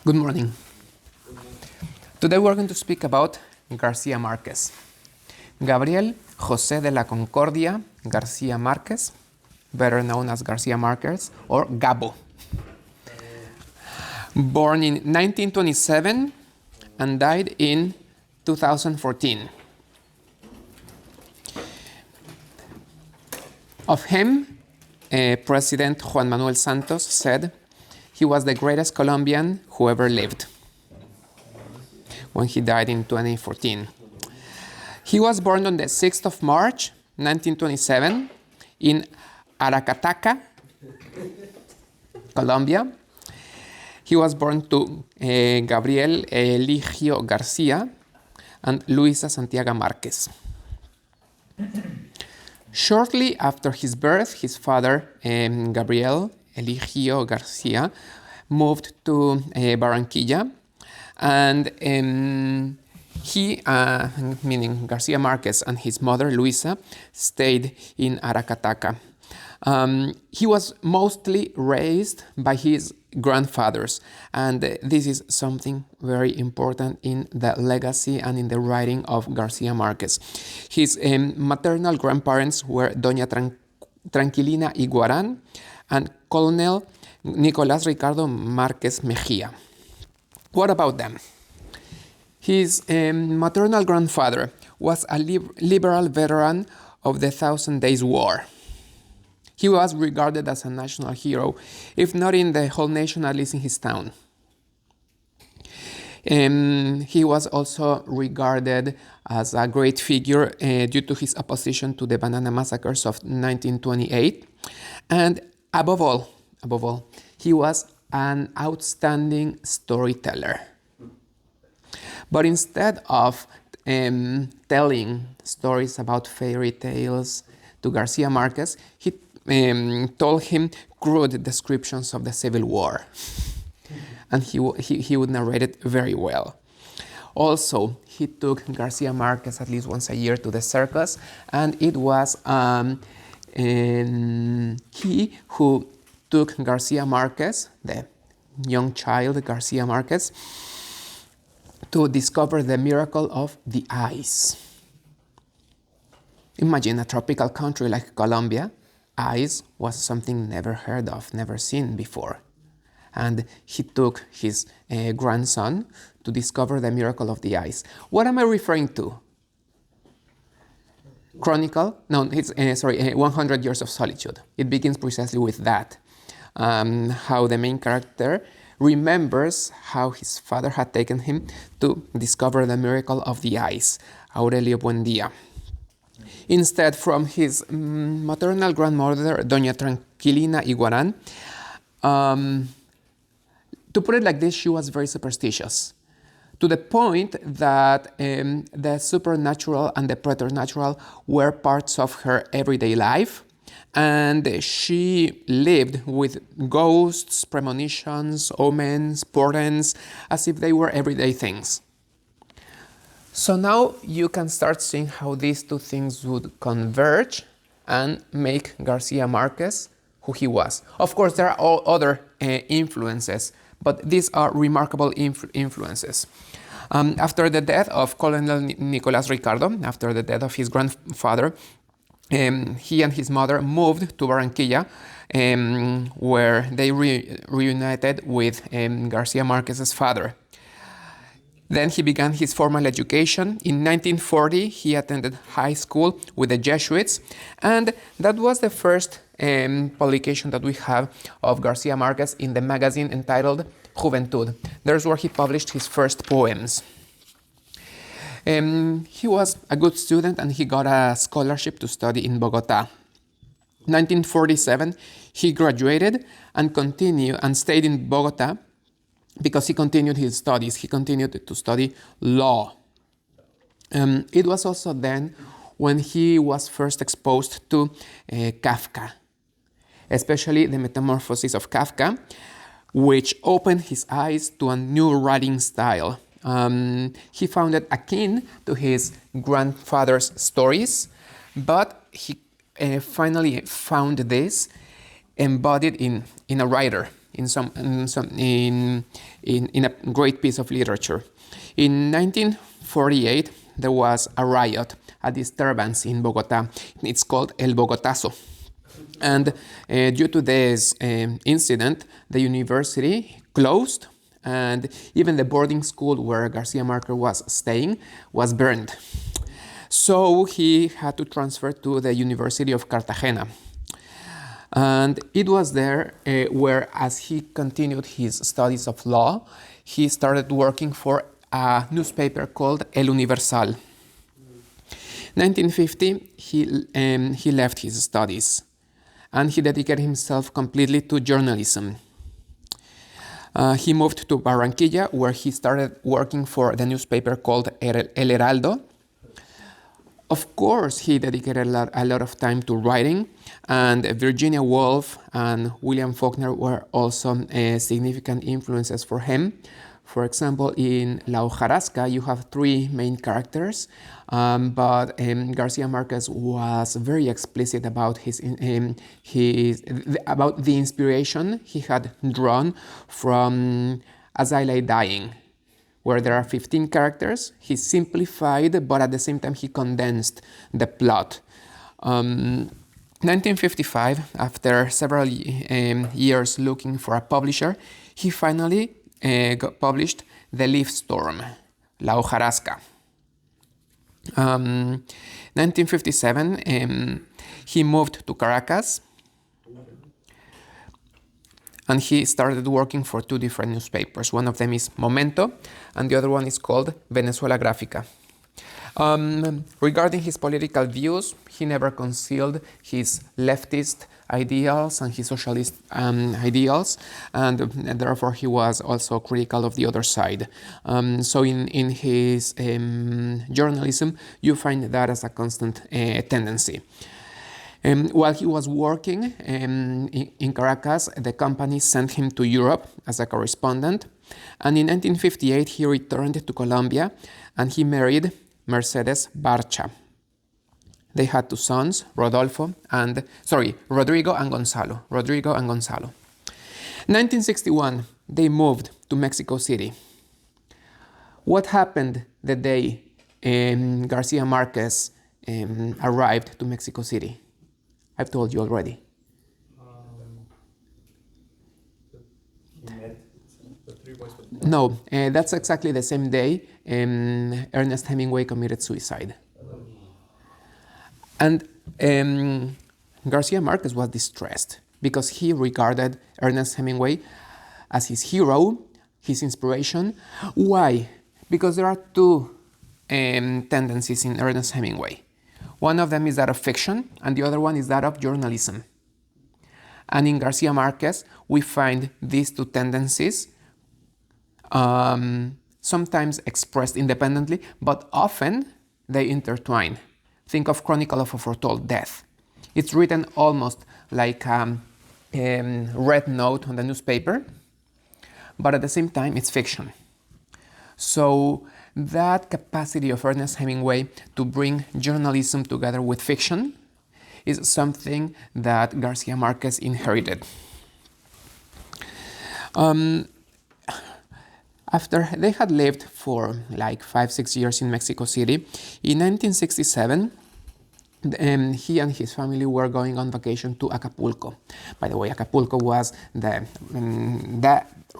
Good morning. Today we're going to speak about Garcia Marquez. Gabriel José de la Concordia Garcia Marquez, better known as Garcia Marquez or Gabo. Born in 1927 and died in 2014. Of him, President Juan Manuel Santos said he was the greatest Colombian who ever lived when he died in 2014. He was born on the 6th of March, 1927 in Aracataca, Colombia. He was born to Gabriel Eligio Garcia and Luisa Santiago Marquez. Shortly after his birth, his father, Gabriel Eligio Garcia, moved to Barranquilla, and he, meaning Garcia Marquez, and his mother, Luisa, stayed in Aracataca. He was mostly raised by his grandfathers, and this is something very important in the legacy and in the writing of Garcia Marquez. His maternal grandparents were Doña Tranquilina Iguaran and Colonel Nicolás Ricardo Marquez Mejía. What about them? His maternal grandfather was a liberal veteran of the Thousand Days War. He was regarded as a national hero, if not in the whole nation, at least in his town. He was also regarded as a great figure due to his opposition to the banana massacres of 1928. And above all, he was an outstanding storyteller. But instead of telling stories about fairy tales to Garcia Marquez, he told him crude descriptions of the Civil War. And he would narrate it very well. Also, he took Garcia Marquez at least once a year to the circus, and it was he who took Garcia Marquez, the young child Garcia Marquez, to discover the miracle of the ice. Imagine a tropical country like Colombia. Ice was something never heard of, never seen before. And he took his grandson to discover the miracle of the ice. What am I referring to? Chronicle? No, it's 100 Years of Solitude. It begins precisely with that. How the main character remembers how his father had taken him to discover the miracle of the ice, Aurelio Buendía. Instead, from his maternal grandmother, Doña Tranquilina Iguaran, to put it like this, she was very superstitious, to the point that the supernatural and the preternatural were parts of her everyday life. And she lived with ghosts, premonitions, omens, portents, as if they were everyday things. So now you can start seeing how these two things would converge and make Garcia Marquez who he was. Of course, there are all other influences, but these are remarkable influences. After the death of Colonel Nicolás Ricardo, after the death of his grandfather, he and his mother moved to Barranquilla, where they reunited with Garcia Marquez's father. Then he began his formal education. In 1940, he attended high school with the Jesuits, and that was the first publication that we have of Garcia Marquez in the magazine entitled Juventud. There's where he published his first poems. He was a good student and he got a scholarship to study in Bogota. 1947, he graduated and continued and stayed in Bogota because he continued his studies. He continued to study law. It was also then when he was first exposed to Kafka, especially the Metamorphosis of Kafka, which opened his eyes to a new writing style. He found it akin to his grandfather's stories, but he finally found this embodied in a writer. in a great piece of literature. In 1948, there was a riot, a disturbance in Bogota. It's called El Bogotazo. And due to this incident, the university closed, and even the boarding school where Garcia Marquez was staying was burned. So he had to transfer to the University of Cartagena. And it was there where, as he continued his studies of law, he started working for a newspaper called El Universal. 1950, he left his studies, and he dedicated himself completely to journalism. He moved to Barranquilla, where he started working for the newspaper called El Heraldo. Of course, he dedicated a lot of time to writing, and Virginia Woolf and William Faulkner were also significant influences for him. For example, in La Hojarasca, you have three main characters, but Garcia Marquez was very explicit about about the inspiration he had drawn from As I Lay Dying, where there are 15 characters. He simplified, but at the same time he condensed the plot. 1955, after several years looking for a publisher, he finally published The Leaf Storm, La Hojarasca. 1957, he moved to Caracas, and he started working for two different newspapers. One of them is Momento, and the other one is called Venezuela Gráfica. Regarding his political views, he never concealed his leftist ideals and his socialist ideals, and therefore he was also critical of the other side. So in his journalism, you find that as a constant tendency. While he was working in Caracas, the company sent him to Europe as a correspondent, and in 1958 he returned to Colombia and he married Mercedes Barcha. They had two sons, Rodrigo and Gonzalo. 1961, they moved to Mexico City. What happened the day Garcia Marquez arrived to Mexico City? I've told you already. He met the three boys. No, that's exactly the same day Ernest Hemingway committed suicide. And Garcia Marquez was distressed because he regarded Ernest Hemingway as his hero, his inspiration. Why? Because there are two tendencies in Ernest Hemingway. One of them is that of fiction, and the other one is that of journalism. And in Garcia Marquez, we find these two tendencies sometimes expressed independently, but often they intertwine. Think of Chronicle of a Foretold Death. It's written almost like a red note on the newspaper, but at the same time, it's fiction. So that capacity of Ernest Hemingway to bring journalism together with fiction is something that Garcia Marquez inherited. After they had lived for like 5-6 years in Mexico City, in 1967, he and his family were going on vacation to Acapulco. By the way, Acapulco was the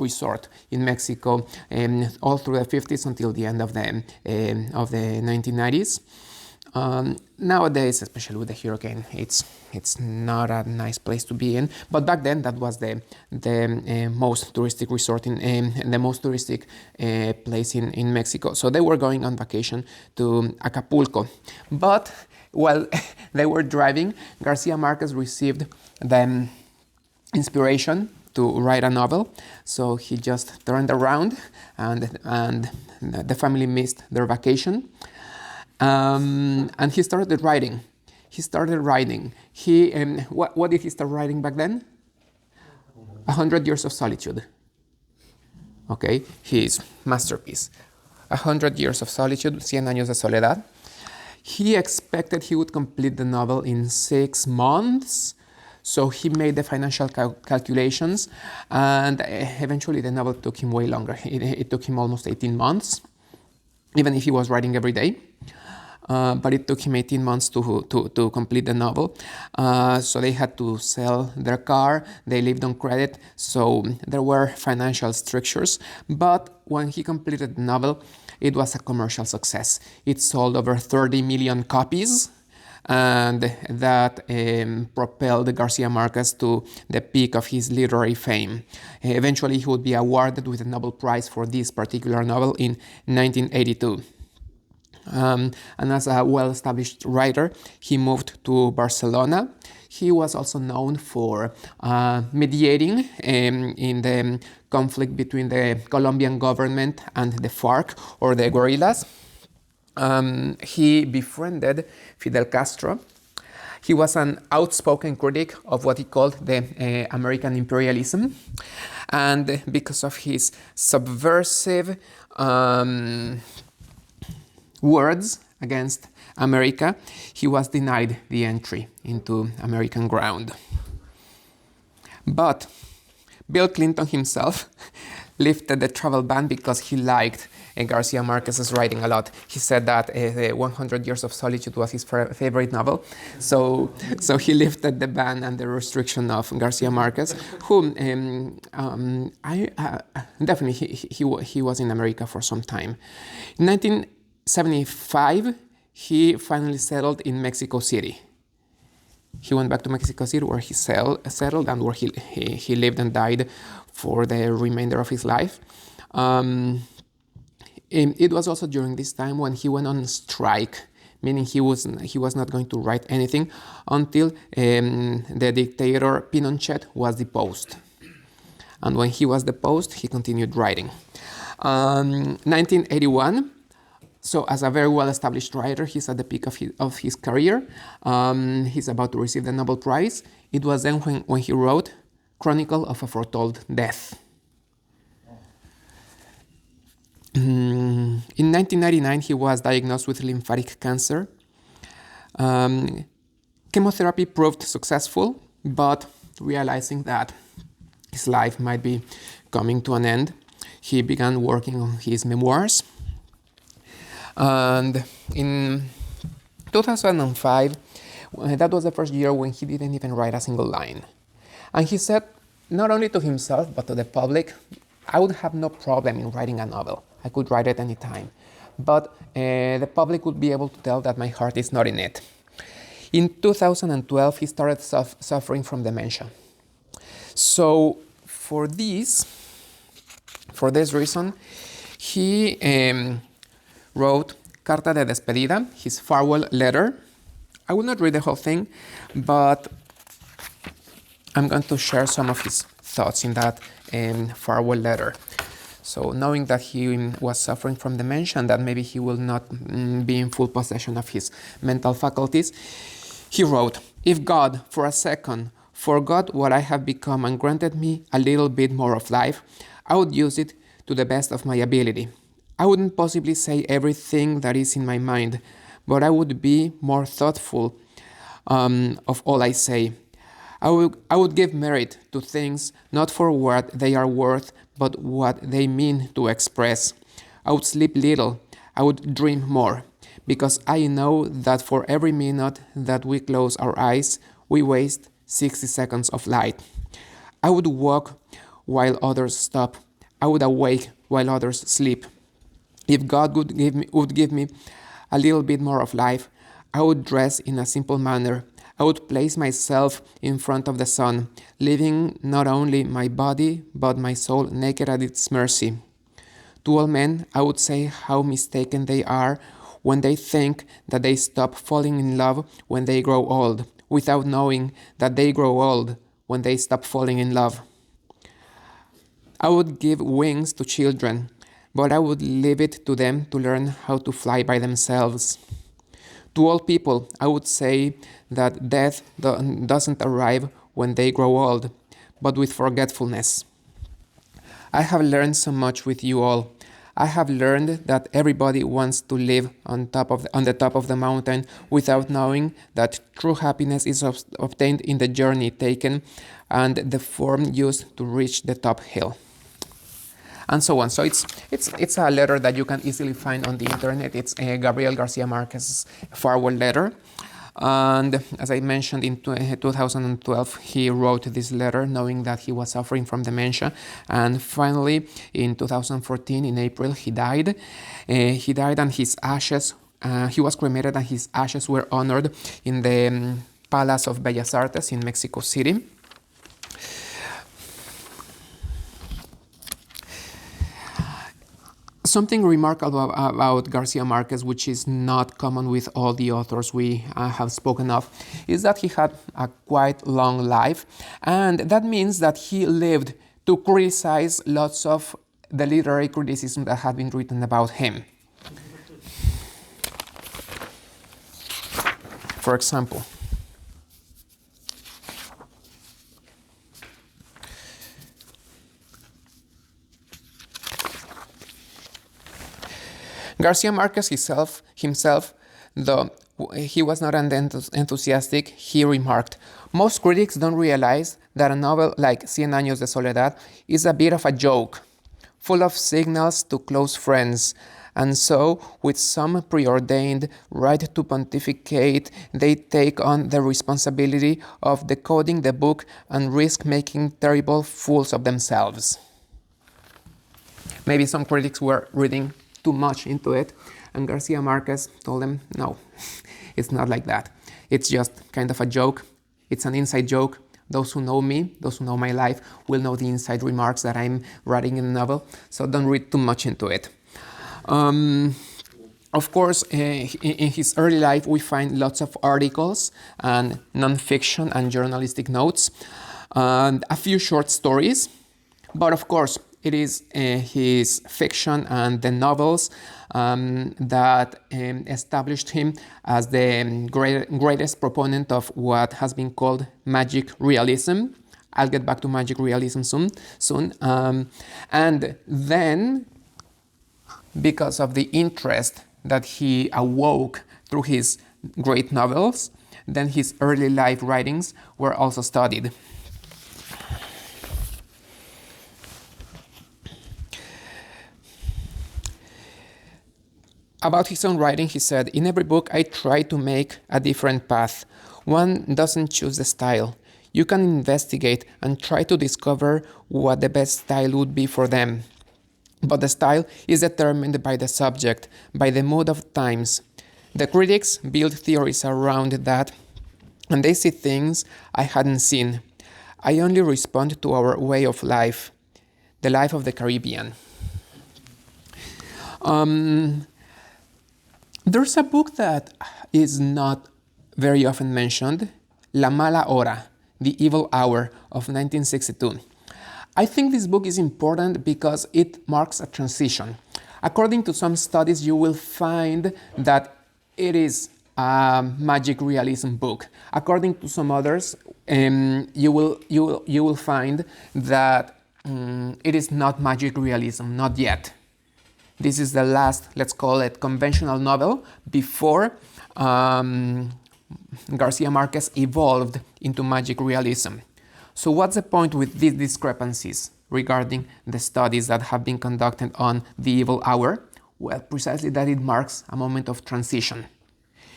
resort in Mexico all through the 50s until the end of the 1990s. Nowadays, especially with the hurricane, it's not a nice place to be in. But back then, that was the most touristic resort in the most touristic place in Mexico. So they were going on vacation to Acapulco. But while they were driving, Garcia Marquez received the inspiration to write a novel. So he just turned around, and the family missed their vacation. And he started writing. What did he start writing back then? 100 Years of Solitude. Okay, his masterpiece. 100 Years of Solitude, 100 Años de Soledad. He expected he would complete the novel in 6 months. So he made the financial calculations, and eventually the novel took him way longer. It took him almost 18 months, even if he was writing every day. But it took him 18 months to complete the novel. So they had to sell their car, they lived on credit, so there were financial strictures. But when he completed the novel, it was a commercial success. It sold over 30 million copies, and that propelled Garcia Marquez to the peak of his literary fame. Eventually, he would be awarded with the Nobel Prize for this particular novel in 1982. And as a well-established writer, he moved to Barcelona. He was also known for mediating in the conflict between the Colombian government and the FARC, or the guerrillas. He befriended Fidel Castro. He was an outspoken critic of what he called the American imperialism. And because of his subversive words against America, he was denied the entry into American ground. But Bill Clinton himself lifted the travel ban because he liked Garcia Marquez's writing a lot. He said that 100 Years of Solitude was his favorite novel. So he lifted the ban and the restriction of Garcia Marquez, who definitely he was in America for some time. In 1975, he finally settled in Mexico City. He went back to Mexico City, where he settled and where he lived and died for the remainder of his life. It was also during this time when he went on strike, meaning he was not going to write anything until the dictator Pinochet was deposed. And when he was deposed, he continued writing. 1981. So as a very well-established writer, he's at the peak of his career. He's about to receive the Nobel Prize. It was then when he wrote Chronicle of a Foretold Death. In 1999, he was diagnosed with lymphatic cancer. Chemotherapy proved successful, but realizing that his life might be coming to an end, he began working on his memoirs. And in 2005, that was the first year when he didn't even write a single line. And he said, not only to himself, but to the public, I would have no problem in writing a novel. I could write it anytime. But the public would be able to tell that my heart is not in it. In 2012, he started suffering from dementia. So for this reason, he wrote Carta de Despedida, his farewell letter. I will not read the whole thing, but I'm going to share some of his thoughts in that farewell letter. So knowing that he was suffering from dementia and that maybe he will not be in full possession of his mental faculties, he wrote, "If God, for a second, forgot what I have become and granted me a little bit more of life, I would use it to the best of my ability. I wouldn't possibly say everything that is in my mind, but I would be more thoughtful of all I say. I would give merit to things not for what they are worth, but what they mean to express. I would sleep little. I would dream more, because I know that for every minute that we close our eyes, we waste 60 seconds of light. I would walk while others stop. I would awake while others sleep. If God would give me a little bit more of life, I would dress in a simple manner. I would place myself in front of the sun, leaving not only my body, but my soul naked at its mercy. To all men, I would say how mistaken they are when they think that they stop falling in love when they grow old, without knowing that they grow old when they stop falling in love. I would give wings to children, but I would leave it to them to learn how to fly by themselves. To all people, I would say that death doesn't arrive when they grow old, but with forgetfulness. I have learned so much with you all. I have learned that everybody wants to live on the top of the mountain without knowing that true happiness is obtained in the journey taken and the form used to reach the top hill. And so on. So it's a letter that you can easily find on the internet. It's Gabriel Garcia Marquez's farewell letter. And as I mentioned, in 2012, he wrote this letter knowing that he was suffering from dementia. And finally, in 2014, in April, he died. He died and his ashes, he was cremated and his ashes were honored in the Palace of Bellas Artes in Mexico City. Something remarkable about Garcia Marquez, which is not common with all the authors we have spoken of, is that he had a quite long life, and that means that he lived to criticize lots of the literary criticism that had been written about him. For example, Garcia Marquez himself, though he was not enthusiastic, he remarked, "Most critics don't realize that a novel like Cien Años de Soledad is a bit of a joke, full of signals to close friends, and so, with some preordained right to pontificate, they take on the responsibility of decoding the book and risk making terrible fools of themselves." Maybe some critics were reading too much into it, and Garcia Marquez told them, no, it's not like that. It's just kind of a joke. It's an inside joke. Those who know me, those who know my life, will know the inside remarks that I'm writing in the novel, so don't read too much into it. Of course, in his early life, we find lots of articles and non-fiction and journalistic notes, and a few short stories, but of course, it is his fiction and the novels that established him as the greatest proponent of what has been called magic realism. I'll get back to magic realism soon. And then, because of the interest that he awoke through his great novels, then his early life writings were also studied. About his own writing, he said, "In every book I try to make a different path. One doesn't choose the style. You can investigate and try to discover what the best style would be for them. But the style is determined by the subject, by the mood of times. The critics build theories around that, and they see things I hadn't seen. I only respond to our way of life, the life of the Caribbean." There's a book that is not very often mentioned, La Mala Hora, The Evil Hour of 1962. I think this book is important because it marks a transition. According to some studies, you will find that it is a magic realism book. According to some others, you will find that it is not magic realism, not yet. This is the last, let's call it, conventional novel before Garcia Marquez evolved into magic realism. So what's the point with these discrepancies regarding the studies that have been conducted on The Evil Hour? Well, precisely that it marks a moment of transition.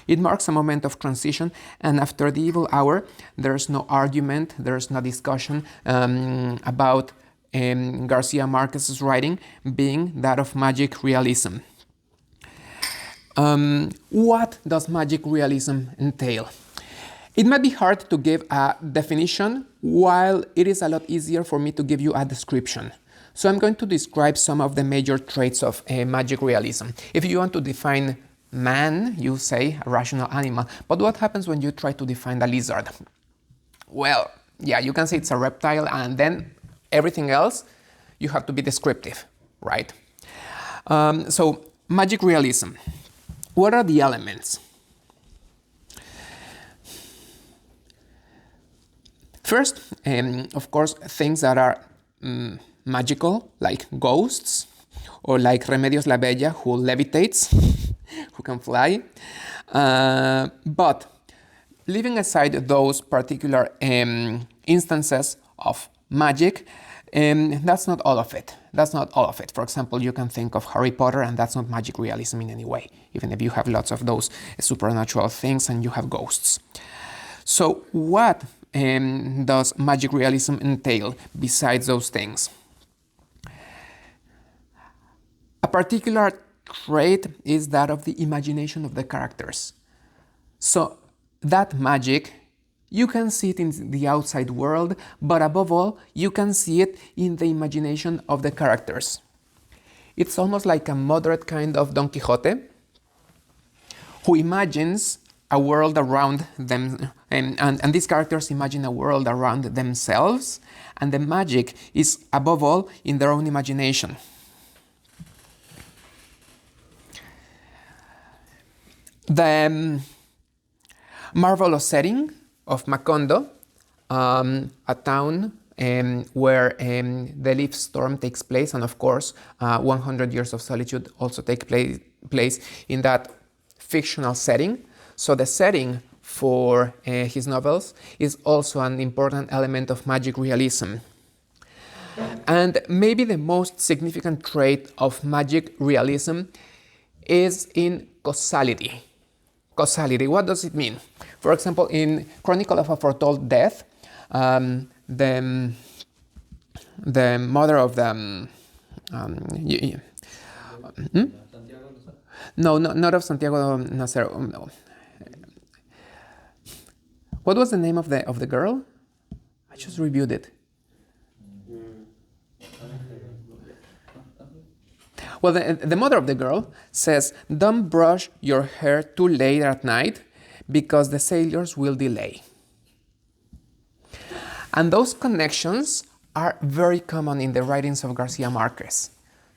It marks a moment of transition, and after The Evil Hour, there's no argument, there's no discussion about Garcia Marquez's writing being that of magic realism. What does magic realism entail? It might be hard to give a definition, while it is a lot easier for me to give you a description. So I'm going to describe some of the major traits of magic realism. If you want to define man, you say a rational animal. But what happens when you try to define a lizard? Well, yeah, you can say it's a reptile, and then everything else, you have to be descriptive, right? So, magic realism. What are the elements? First, of course, things that are magical, like ghosts, or like Remedios La Bella, who levitates, who can fly. But leaving aside those particular instances of magic, that's not all of it. That's not all of it. For example, you can think of Harry Potter, and that's not magic realism in any way, even if you have lots of those supernatural things and you have ghosts. So what does magic realism entail besides those things? A particular trait is that of the imagination of the characters. So that magic, you can see it in the outside world, but above all, you can see it in the imagination of the characters. It's almost like a moderate kind of Don Quixote, who imagines a world around them, and these characters imagine a world around themselves, and the magic is above all in their own imagination. The marvelous setting of Macondo, a town where the leaf storm takes place, and of course 100 Years of Solitude also take place in that fictional setting. So the setting for his novels is also an important element of magic realism. And maybe the most significant trait of magic realism is in causality. Causality, what does it mean? For example, in Chronicle of a Foretold Death, the mother of the... No, not of Santiago Nacero. No. What was the name of the girl? I just reviewed it. Well, the mother of the girl says, "Don't brush your hair too late at night because the sailors will delay." And those connections are very common in the writings of Garcia Marquez.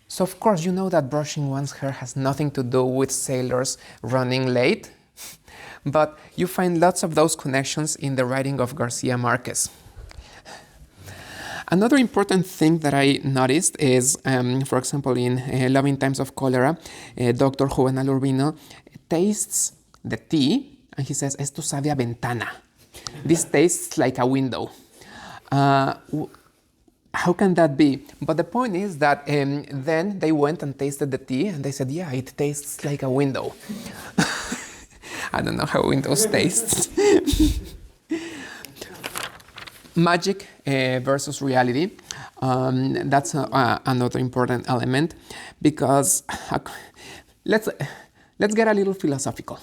So of course you know that brushing one's hair has nothing to do with sailors running late, but you find lots of those connections in the writing of Garcia Marquez. Another important thing that I noticed is, for example, in Loving Times of Cholera, Dr. Juvenal Urbino tastes the tea and he says, "Esto sabe a ventana." This tastes like a window. How can that be? But the point is that then they went and tasted the tea and they said, "Yeah, it tastes like a window." I don't know how windows taste. Magic versus reality. That's another important element, because let's get a little philosophical.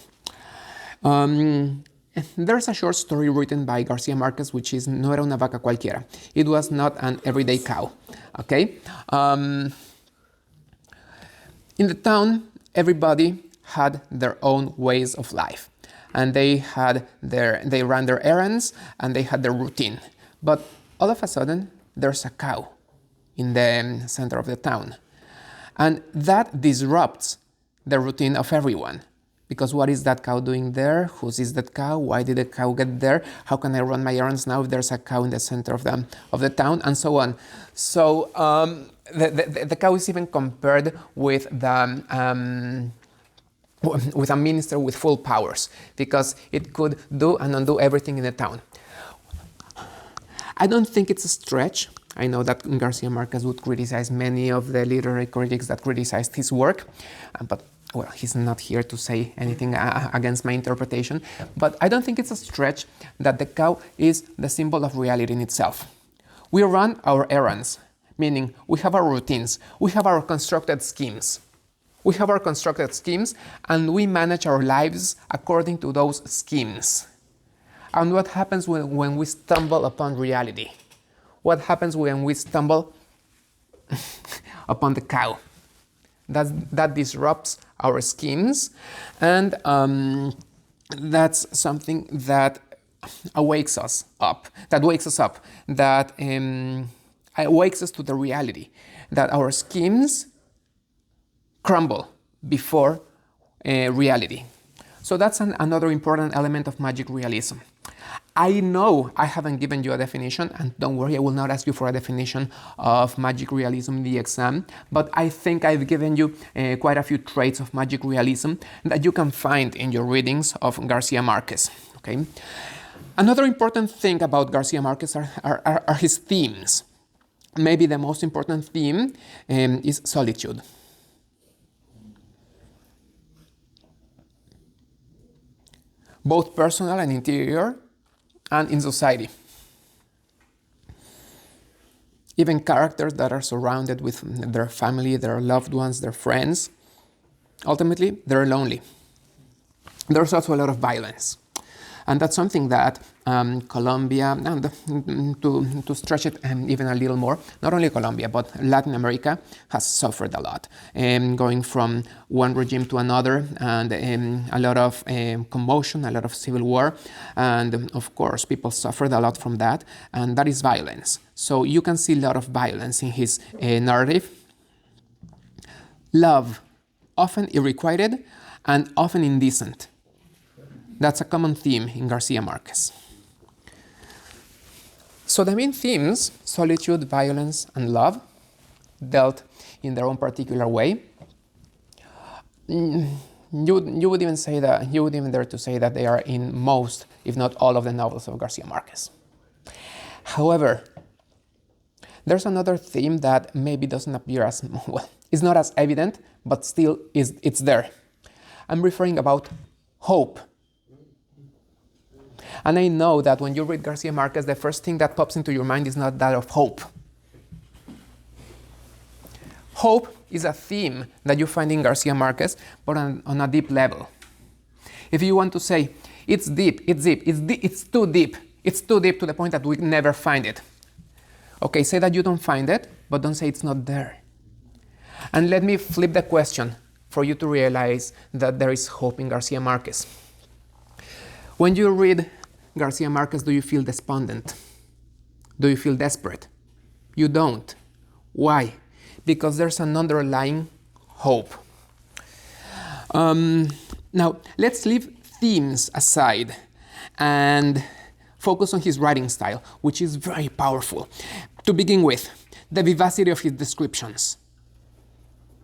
There's a short story written by Garcia Marquez, which is "No era una vaca cualquiera." It was not an everyday cow. Okay. In the town, everybody had their own ways of life, and they ran their errands and they had their routine. But all of a sudden, there's a cow in the center of the town. And that disrupts the routine of everyone. Because what is that cow doing there? Whose is that cow? Why did the cow get there? How can I run my errands now if there's a cow in the center of the town? And so on. So the cow is even compared with with a minister with full powers, because it could do and undo everything in the town. I don't think it's a stretch. I know that Garcia Marquez would criticize many of the literary critics that criticized his work, but well, he's not here to say anything against my interpretation. But I don't think it's a stretch that the cow is the symbol of reality in itself. We run our errands, meaning we have our routines, we have our constructed schemes. We have our constructed schemes, and we manage our lives according to those schemes. And what happens when we stumble upon reality? What happens when we stumble upon the cow? That disrupts our schemes, and that's something that wakes us up. That wakes us to the reality that our schemes crumble before reality. So that's another important element of magic realism. I know I haven't given you a definition, and don't worry, I will not ask you for a definition of magic realism in the exam, but I think I've given you quite a few traits of magic realism that you can find in your readings of Garcia Marquez. Okay. Another important thing about Garcia Marquez are his themes. Maybe the most important theme is solitude. Both personal and interior, and in society. Even characters that are surrounded with their family, their loved ones, their friends, ultimately, they're lonely. There's also a lot of violence. And that's something that Colombia, and to stretch it even a little more, not only Colombia, but Latin America has suffered a lot. Going from one regime to another, and a lot of commotion, a lot of civil war. And of course, people suffered a lot from that, and that is violence. So you can see a lot of violence in his narrative. Love, often unrequited and often indecent. That's a common theme in Garcia Marquez. So the main themes, solitude, violence, and love, dealt in their own particular way. You would even dare to say that they are in most, if not all, of the novels of Garcia Marquez. However, there's another theme that maybe doesn't appear as, well, it's not as evident, but still it's there. I'm referring about hope. And I know that when you read Garcia Marquez, the first thing that pops into your mind is not that of hope. Hope is a theme that you find in Garcia Marquez, but on a deep level. If you want to say, it's deep, it's too deep. It's too deep to the point that we never find it. Okay, say that you don't find it, but don't say it's not there. And let me flip the question for you to realize that there is hope in Garcia Marquez. When you read Garcia Marquez, do you feel despondent? Do you feel desperate? You don't. Why? Because there's an underlying hope. Now, let's leave themes aside and focus on his writing style, which is very powerful. To begin with, the vivacity of his descriptions.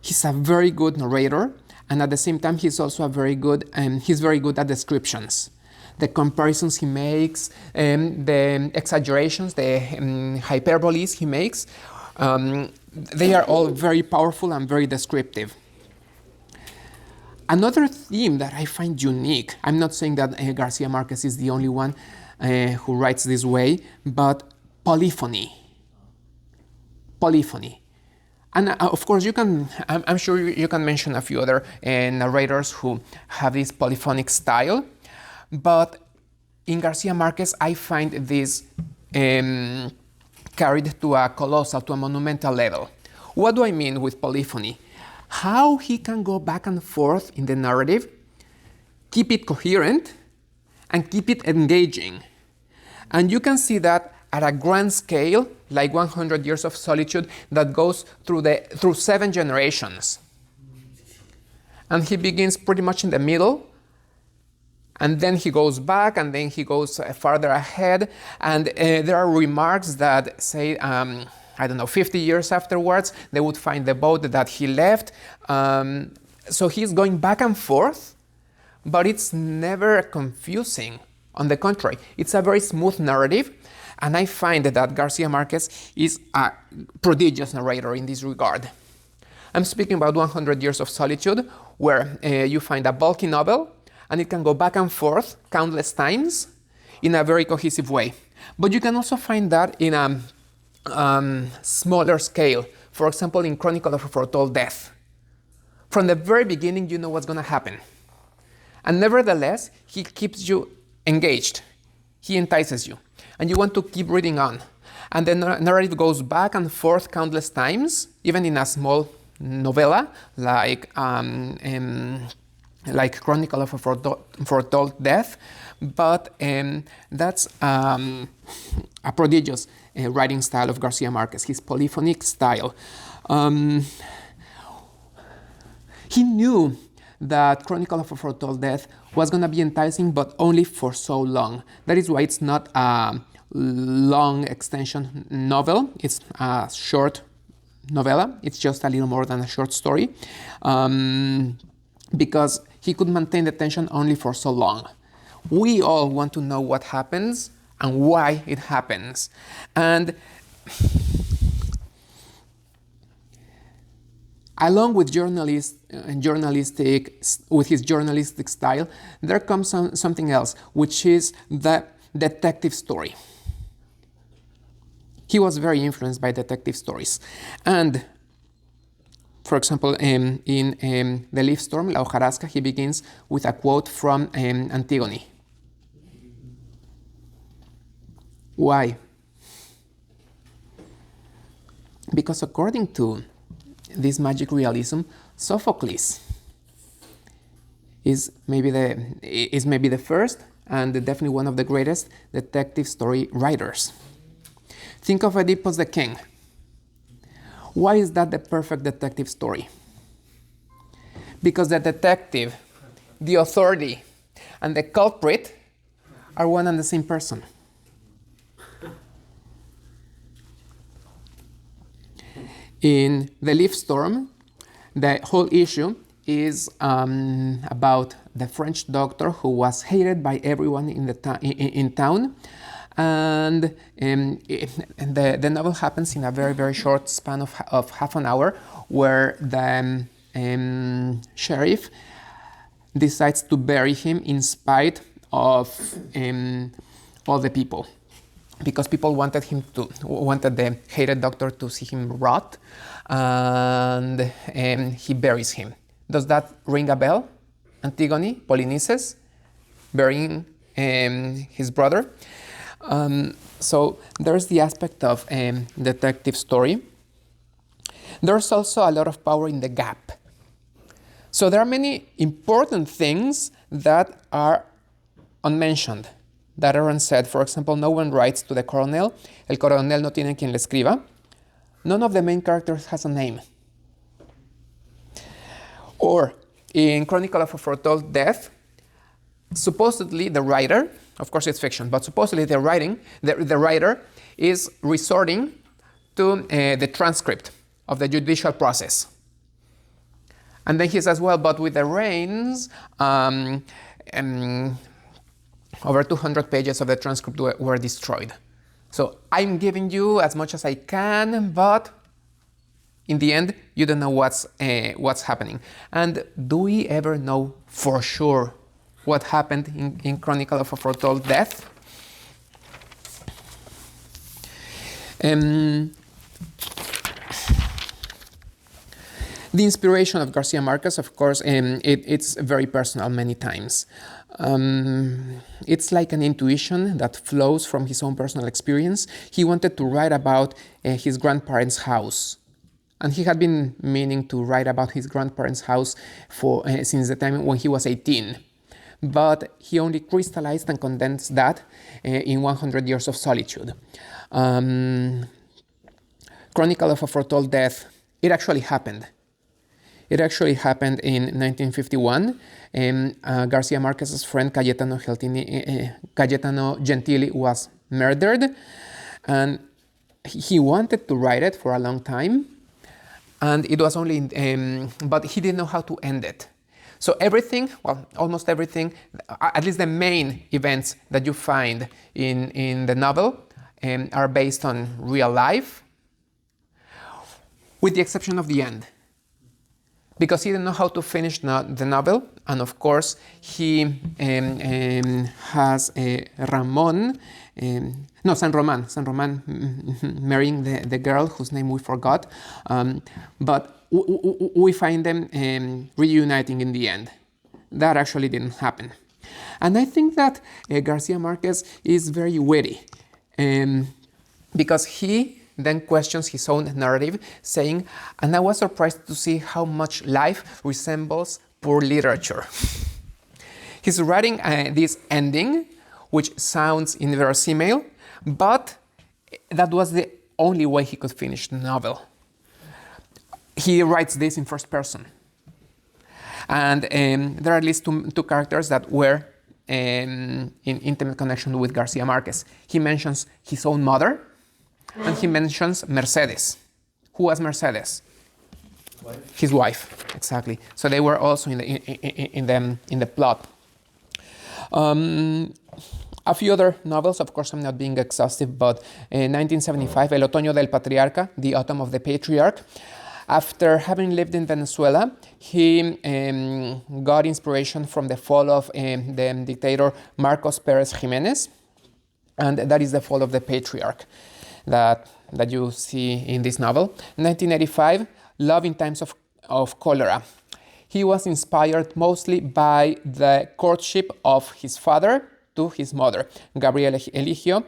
He's a very good narrator, and at the same time, he's also very good at descriptions. The comparisons he makes, the exaggerations, the hyperboles he makes, they are all very powerful and very descriptive. Another theme that I find unique, I'm not saying that Garcia Marquez is the only one who writes this way, but polyphony. Polyphony. And of course, I'm sure you can mention a few other narrators who have this polyphonic style. But in Garcia Marquez, I find this carried to a monumental level. What do I mean with polyphony? How he can go back and forth in the narrative, keep it coherent, and keep it engaging. And you can see that at a grand scale, like 100 Years of Solitude, that goes through 7 generations. And he begins pretty much in the middle, and then he goes back, and then he goes farther ahead, and there are remarks that say, 50 years afterwards, they would find the boat that he left. So he's going back and forth, but it's never confusing. On the contrary, it's a very smooth narrative, and I find that Garcia Marquez is a prodigious narrator in this regard. I'm speaking about 100 Years of Solitude, where you find a bulky novel, and it can go back and forth countless times in a very cohesive way. But you can also find that in a smaller scale. For example, in Chronicle of a Foretold Death. From the very beginning, you know what's going to happen. And nevertheless, he keeps you engaged. He entices you. And you want to keep reading on. And the narrative goes back and forth countless times, even in a small novella like Chronicle of a Foretold Death, but that's a prodigious writing style of Garcia Marquez, his polyphonic style. He knew that Chronicle of a Foretold Death was going to be enticing, but only for so long. That is why it's not a long extension novel. It's a short novella. It's just a little more than a short story, because he could maintain the tension only for so long. We all want to know what happens and why it happens. And along with with his journalistic style, there comes something else, which is the detective story. He was very influenced by detective stories. And, for example, in The Leaf Storm, La Hojarasca, he begins with a quote from Antigone. Why? Because according to this magic realism, Sophocles is maybe the first and definitely one of the greatest detective story writers. Think of Oedipus the King. Why is that the perfect detective story? Because the detective, the authority, and the culprit are one and the same person. In The Leaf Storm, the whole issue is about the French doctor who was hated by everyone in town. And the novel happens in a very, very short span of half an hour, where the sheriff decides to bury him in spite of all the people, because people wanted the hated doctor to see him rot, and he buries him. Does that ring a bell? Antigone, Polonices, burying his brother. So there's the aspect of detective story. There's also a lot of power in the gap. So there are many important things that are unmentioned, that are unsaid. For example, no one writes to the coronel. El coronel no tiene quien le escriba. None of the main characters has a name. Or in Chronicle of a Foretold Death, supposedly the writer, of course it's fiction, but supposedly the writer is resorting to the transcript of the judicial process. And then he says, well, but with the rains, over 200 pages of the transcript were destroyed. So I'm giving you as much as I can, but in the end, you don't know what's happening. And do we ever know for sure what happened in Chronicle of a Foretold Death? The inspiration of Garcia Marquez, of course, it's very personal many times. It's like an intuition that flows from his own personal experience. He wanted to write about his grandparents' house. And he had been meaning to write about his grandparents' house since the time when he was 18. But he only crystallized and condensed that in 100 Years of Solitude. Chronicle of a Foretold Death, it actually happened. It actually happened in 1951. Garcia Marquez's friend Cayetano Gentili was murdered. And he wanted to write it for a long time. And it was only, but he didn't know how to end it. So everything, well, almost everything, at least the main events that you find in the novel are based on real life, with the exception of the end. Because he didn't know how to finish the novel, and of course he has Ramon, San Roman marrying the girl whose name we forgot, but we find them reuniting in the end. That actually didn't happen. And I think that Garcia Marquez is very witty, because he then questions his own narrative, saying, and I was surprised to see how much life resembles poor literature. He's writing this ending, which sounds inverosimile, but that was the only way he could finish the novel. He writes this in first person. And there are at least two characters that were in intimate connection with Garcia Marquez. He mentions his own mother, and he mentions Mercedes. Who was Mercedes? Wife. His wife, exactly. So they were also in the plot. A few other novels, of course, I'm not being exhaustive, but in 1975, El Otoño del Patriarca, The Autumn of the Patriarch. After having lived in Venezuela, he got inspiration from the fall of the dictator Marcos Perez Jimenez, and that is the fall of the patriarch that you see in this novel. 1985, Love in Times of Cholera. He was inspired mostly by the courtship of his father to his mother, Gabriela Eligio,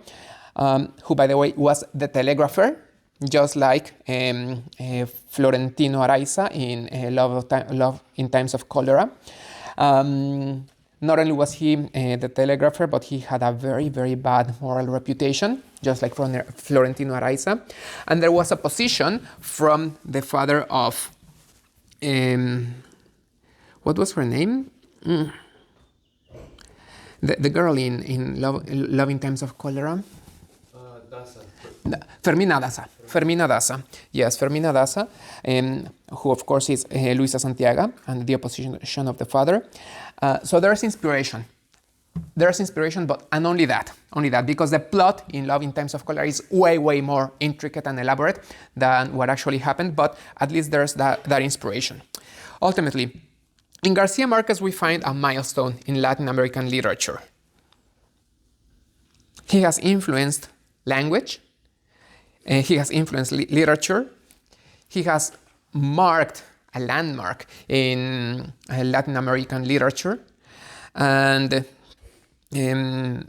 who, by the way, was the telegrapher, just like Florentino Araiza in Love in Times of Cholera. Not only was he the telegrapher, but he had a very, very bad moral reputation, just like Florentino Araiza. And there was a position from the father of, what was her name? The girl in Love in Times of Cholera. Daza. Fermina Daza. Yes, Fermina Daza, who of course is Luisa Santiago and the opposition of the father. So there's inspiration. But only that, because the plot in Love in Times of Cholera is way, way more intricate and elaborate than what actually happened, but at least there's that inspiration. Ultimately, in Garcia Marquez, we find a milestone in Latin American literature. He has influenced language, he has influenced literature, he has marked a landmark in Latin American literature, and the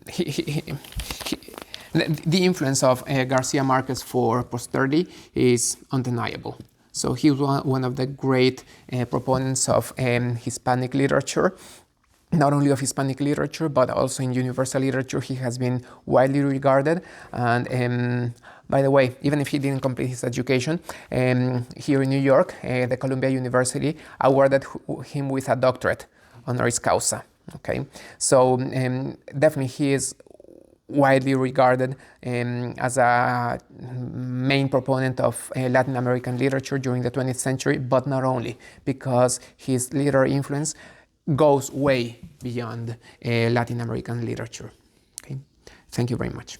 influence of Garcia Marquez for posterity is undeniable. So he was one of the great proponents of Hispanic literature. Not only of Hispanic literature, but also in universal literature, he has been widely regarded. And by the way, even if he didn't complete his education, here in New York, the Columbia University awarded him with a doctorate honoris causa. Okay, so definitely he is widely regarded as a main proponent of Latin American literature during the 20th century, but not only, because his literary influence goes way beyond Latin American literature. Okay? Thank you very much.